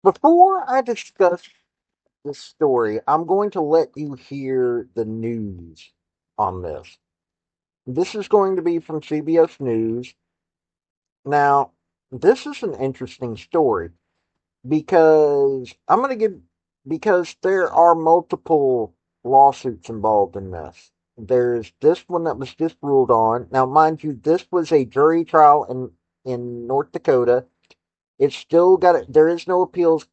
Before I discuss this story, I'm going to let you hear the news on this. This is going to be from CBS News. Now, this is an interesting story because I'm going to give because there are multiple lawsuits involved in this. There's this one that was just ruled on. Now, mind you, this was a jury trial in North Dakota. It's still got there is no appeals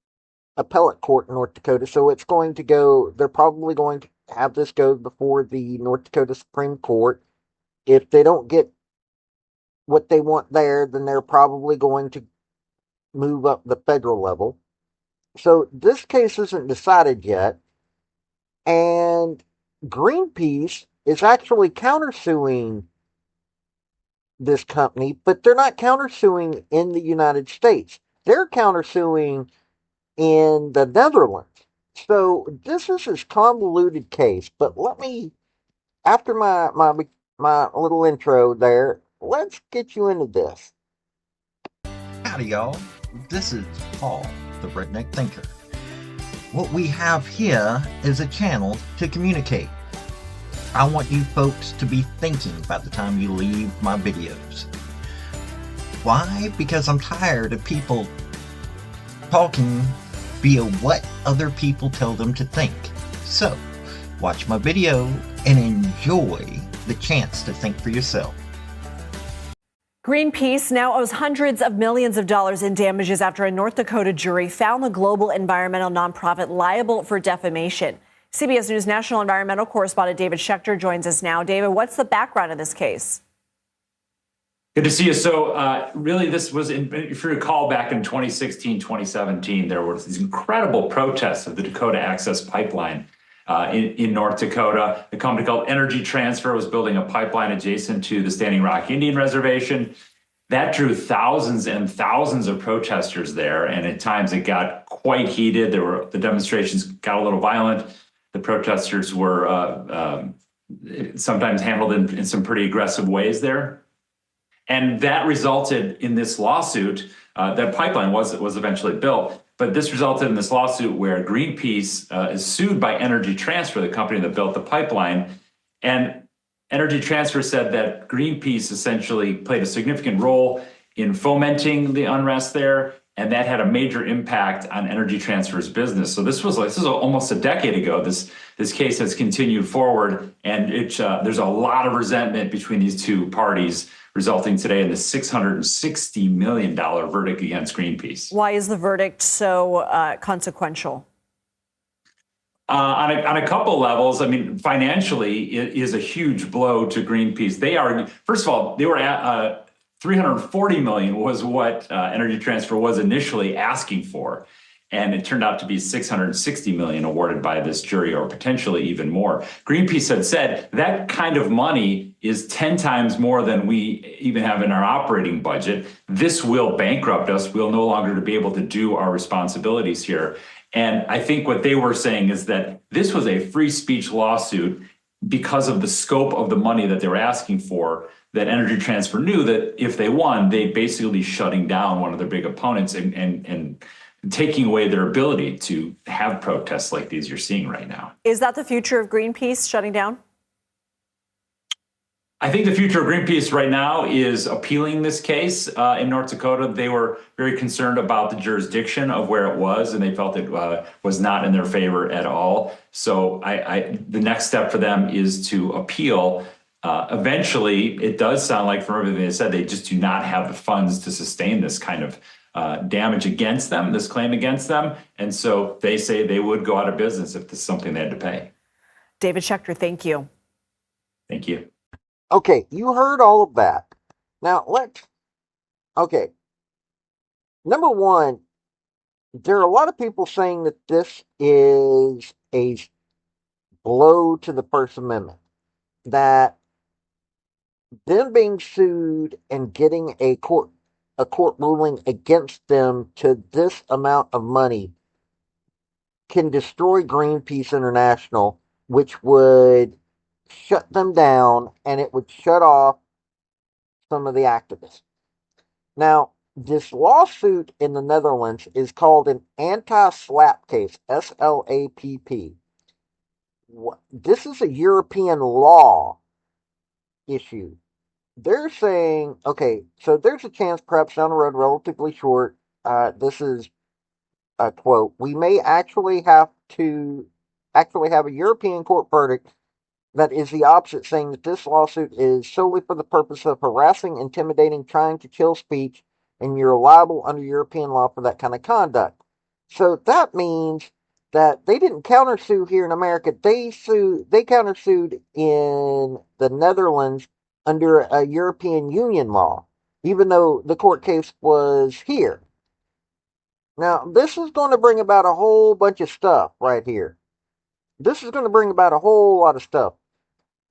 appellate court in North Dakota, so it's going to go. They're probably going to have this go before the North Dakota Supreme Court. If they don't get what they want there, then they're probably going to move up the federal level. So this case isn't decided yet, and Greenpeace is actually countersuing this company, but they're not countersuing in the United States. They're countersuing in the Netherlands. So this is a convoluted case, but let me, after my little intro there, let's get you into this. Howdy, y'all. This is Paul, the Redneck Thinker. What we have here is a channel to communicate. I want you folks to be thinking by the time you leave my videos. Why? Because I'm tired of people talking via what other people tell them to think. So, watch my video and enjoy the chance to think for yourself. Greenpeace now owes hundreds of millions of dollars in damages after a North Dakota jury found the global environmental nonprofit liable for defamation. CBS News national environmental correspondent David Schechter joins us now. David, what's the background of this case? Good to see you. So really, this was, if you recall, back in 2016, 2017, there were these incredible protests of the Dakota Access Pipeline in North Dakota. A company called Energy Transfer was building a pipeline adjacent to the Standing Rock Indian Reservation. That drew thousands and thousands of protesters there, and at times it got quite heated. The demonstrations got a little violent. The protesters were sometimes handled in some pretty aggressive ways there. And that resulted in this lawsuit. That pipeline was eventually built, but this resulted in this lawsuit where Greenpeace is sued by Energy Transfer, the company that built the pipeline. And Energy Transfer said that Greenpeace essentially played a significant role in fomenting the unrest there, and that had a major impact on Energy Transfer's business. So this is almost a decade ago. This case has continued forward, and there's a lot of resentment between these two parties, resulting today in the $660 million verdict against Greenpeace. Why is the verdict so consequential? On a couple levels, I mean, financially, it is a huge blow to Greenpeace. First of all, they were at $340 million was what Energy Transfer was initially asking for. And it turned out to be $660 million awarded by this jury, or potentially even more. Greenpeace had said that kind of money is 10 times more than we even have in our operating budget. This will bankrupt us. We'll no longer be able to do our responsibilities here. And I think what they were saying is that this was a free speech lawsuit because of the scope of the money that they were asking for, that Energy Transfer knew that if they won, they'd basically be shutting down one of their big opponents and taking away their ability to have protests like these you're seeing right now. Is that the future of Greenpeace, shutting down? I think the future of Greenpeace right now is appealing this case in North Dakota. They were very concerned about the jurisdiction of where it was, and they felt it was not in their favor at all. So the next step for them is to appeal. Eventually, it does sound like from everything they said, they just do not have the funds to sustain this kind of damage against them, this claim against them. And so they say they would go out of business if this is something they had to pay. David Schechter, thank you. Thank you. Okay, you heard all of that. Now okay. Number one, there are a lot of people saying that this is a blow to the First Amendment. That them being sued and getting a court ruling against them to this amount of money can destroy Greenpeace International, which would shut them down and it would shut off some of the activists. Now, This lawsuit in the Netherlands is called an anti-SLAPP case, SLAPP. This is a European law issue. They're saying, okay, so there's a chance, perhaps down the road, relatively short. This is a quote. We may actually have a European court verdict that is the opposite, saying that this lawsuit is solely for the purpose of harassing, intimidating, trying to kill speech, and you're liable under European law for that kind of conduct. So that means that they didn't countersue here in America. They countersued in the Netherlands under a European Union law, even though the court case was here. Now, this is going to bring about a whole bunch of stuff right here. This is going to bring about a whole lot of stuff.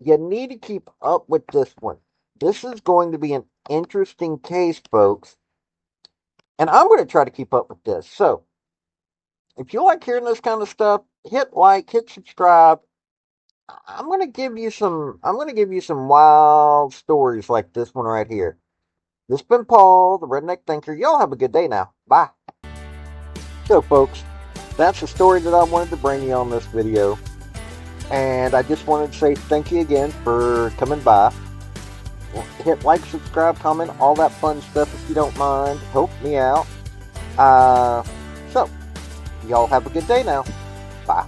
You need to keep up with this one. This is going to be an interesting case, folks. And I'm going to try to keep up with this. So, if you like hearing this kind of stuff, hit like, hit subscribe. I'm going to give you some wild stories like this one right here. This has been Paul, the Redneck Thinker. Y'all have a good day now. Bye. So, folks, that's the story that I wanted to bring you on this video. And I just wanted to say thank you again for coming by. Hit like, subscribe, comment, all that fun stuff if you don't mind. Help me out. So, y'all have a good day now. Bye.